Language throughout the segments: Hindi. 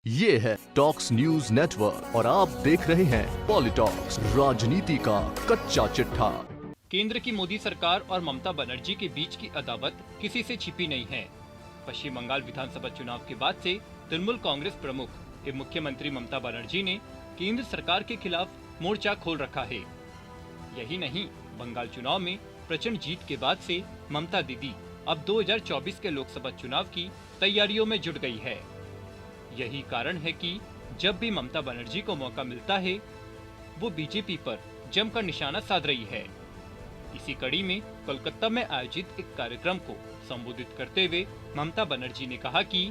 ये है टॉक्स न्यूज नेटवर्क और आप देख रहे हैं पॉलिटॉक्स, राजनीति का कच्चा चिट्ठा। केंद्र की मोदी सरकार और ममता बनर्जी के बीच की अदावत किसी से छिपी नहीं है। पश्चिम बंगाल विधानसभा चुनाव के बाद से तृणमूल कांग्रेस प्रमुख एवं मुख्यमंत्री ममता बनर्जी ने केंद्र सरकार के खिलाफ मोर्चा खोल रखा है। यही नहीं, बंगाल चुनाव में प्रचंड जीत के बाद से ममता दीदी अब 2024 के लोकसभा चुनाव की तैयारियों में जुट गई है। यही कारण है कि जब भी ममता बनर्जी को मौका मिलता है, वो बीजेपी पर जमकर निशाना साध रही है। इसी कड़ी में कोलकाता में आयोजित एक कार्यक्रम को संबोधित करते हुए ममता बनर्जी ने कहा कि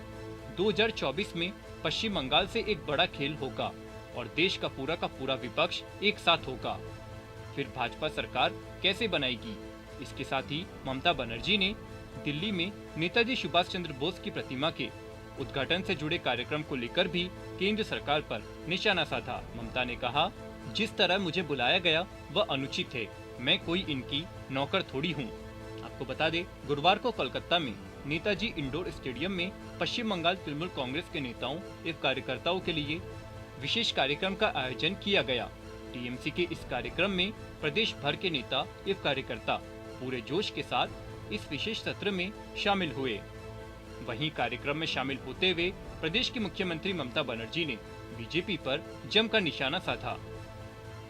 2024 में पश्चिम बंगाल से एक बड़ा खेल होगा और देश का पूरा विपक्ष एक साथ होगा। फिर भाजपा सरकार कैसे बनाएगी? इसके साथ ही ममता बनर्जी ने दिल्ली में नेताजी सुभाष चंद्र बोस की प्रतिमा के उद्घाटन से जुड़े कार्यक्रम को लेकर भी केंद्र सरकार पर निशाना साधा। ममता ने कहा, जिस तरह मुझे बुलाया गया वह अनुचित है। मैं कोई इनकी नौकर थोड़ी हूँ। आपको बता दें, गुरुवार को कोलकाता में नेताजी इंडोर स्टेडियम में पश्चिम बंगाल तृणमूल कांग्रेस के नेताओं एवं कार्यकर्ताओं के लिए विशेष कार्यक्रम का आयोजन किया गया। टीएमसी के इस कार्यक्रम में प्रदेश भर के नेता एवं कार्यकर्ता पूरे जोश के साथ इस विशेष सत्र में शामिल हुए। वहीं कार्यक्रम में शामिल होते हुए प्रदेश की मुख्यमंत्री ममता बनर्जी ने बीजेपी पर जमकर निशाना साधा।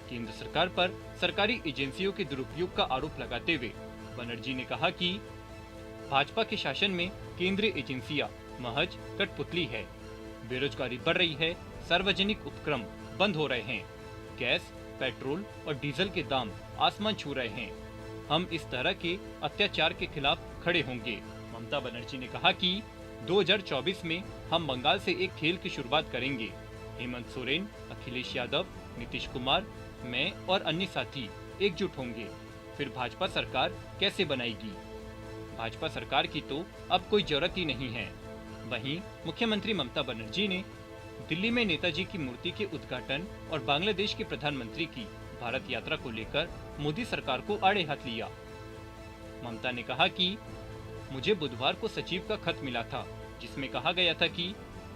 केंद्र सरकार पर सरकारी एजेंसियों के दुरुपयोग का आरोप लगाते हुए बनर्जी ने कहा कि भाजपा के शासन में केंद्रीय एजेंसियां महज कठपुतली है। बेरोजगारी बढ़ रही है, सार्वजनिक उपक्रम बंद हो रहे हैं, गैस, पेट्रोल और डीजल के दाम आसमान छू रहे हैं। हम इस तरह के अत्याचार के खिलाफ खड़े होंगे। ममता बनर्जी ने कहा कि 2024 में हम बंगाल से एक खेल की शुरुआत करेंगे। हेमंत सोरेन, अखिलेश यादव, नीतीश कुमार, मैं और अन्य साथी एकजुट होंगे। फिर भाजपा सरकार कैसे बनाएगी? भाजपा सरकार की तो अब कोई जरूरत ही नहीं है। वहीं मुख्यमंत्री ममता बनर्जी ने दिल्ली में नेताजी की मूर्ति के उद्घाटन और बांग्लादेश के प्रधानमंत्री की भारत यात्रा को लेकर मोदी सरकार को आड़े हाथ लिया। ममता ने कहा कि मुझे बुधवार को सचिव का खत मिला था, जिसमें कहा गया था कि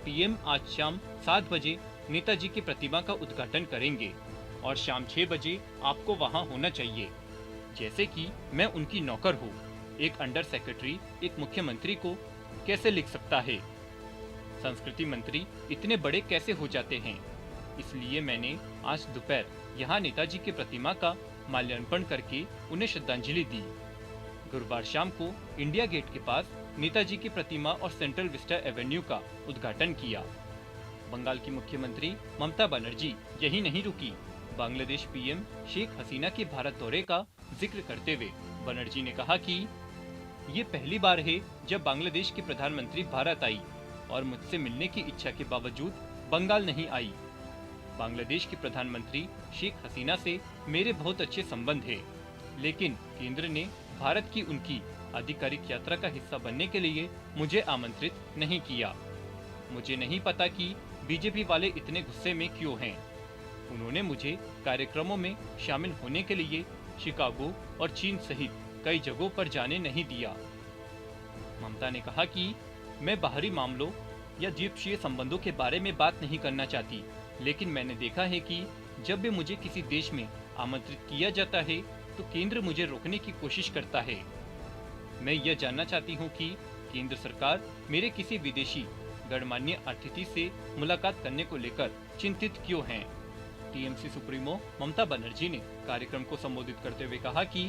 पीएम आज शाम 7 बजे नेताजी की प्रतिमा का उद्घाटन करेंगे और शाम 6 बजे आपको वहां होना चाहिए। जैसे कि मैं उनकी नौकर हूँ। एक अंडर सेक्रेटरी एक मुख्यमंत्री को कैसे लिख सकता है? संस्कृति मंत्री इतने बड़े कैसे हो जाते हैं? इसलिए मैंने आज दोपहर यहाँ नेताजी की प्रतिमा का माल्यार्पण करके उन्हें श्रद्धांजलि दी। गुरुवार शाम को इंडिया गेट के पास नेताजी की प्रतिमा और सेंट्रल विस्टा एवेन्यू का उद्घाटन किया। बंगाल की मुख्यमंत्री ममता बनर्जी यही नहीं रुकी। बांग्लादेश पीएम शेख हसीना के भारत दौरे का जिक्र करते हुए बनर्जी ने कहा कि ये पहली बार है जब बांग्लादेश की प्रधानमंत्री भारत आई और मुझसे मिलने की इच्छा के बावजूद बंगाल नहीं आई। बांग्लादेश की प्रधानमंत्री शेख हसीना से मेरे बहुत अच्छे संबंध है, लेकिन केंद्र ने भारत की उनकी आधिकारिक यात्रा का हिस्सा बनने के लिए मुझे आमंत्रित नहीं किया। मुझे नहीं पता कि बीजेपी वाले इतने गुस्से में क्यों हैं। उन्होंने मुझे कार्यक्रमों में शामिल होने के लिए शिकागो और चीन सहित कई जगहों पर जाने नहीं दिया। ममता ने कहा कि मैं बाहरी मामलों या द्विपक्षीय संबंधों के बारे में बात नहीं करना चाहती, लेकिन मैंने देखा है कि जब भी मुझे किसी देश में आमंत्रित किया जाता है तो केंद्र मुझे रोकने की कोशिश करता है। मैं यह जानना चाहती हूं कि केंद्र सरकार मेरे किसी विदेशी गणमान्य अतिथि से मुलाकात करने को लेकर चिंतित क्यों है? टीएमसी सुप्रीमो ममता बनर्जी ने कार्यक्रम को संबोधित करते हुए कहा कि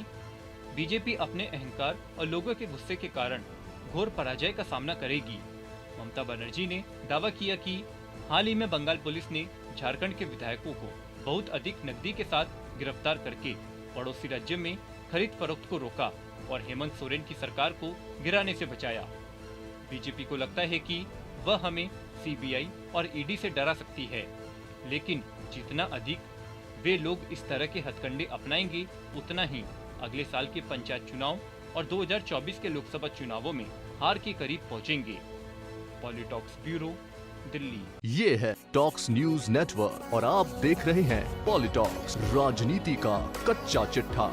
बीजेपी अपने अहंकार और लोगों के गुस्से के कारण घोर पराजय का सामना करेगी। ममता बनर्जी ने दावा किया कि हाल ही में बंगाल पुलिस ने झारखंड के विधायकों को बहुत अधिक नकदी के साथ गिरफ्तार करके पड़ोसी राज्य में खरीद फरोख्त को रोका और हेमंत सोरेन की सरकार को गिराने से बचाया। बीजेपी को लगता है कि वह हमें सीबीआई और ईडी से डरा सकती है, लेकिन जितना अधिक वे लोग इस तरह के हथकंडे अपनाएंगे, उतना ही अगले साल के पंचायत चुनाव और 2024 के लोकसभा चुनावों में हार के करीब पहुंचेंगे। पॉलिटॉक्स ब्यूरो, दिल्ली। ये है टॉक्स न्यूज नेटवर्क और आप देख रहे हैं पॉलिटॉक्स, राजनीति का कच्चा चिट्ठा।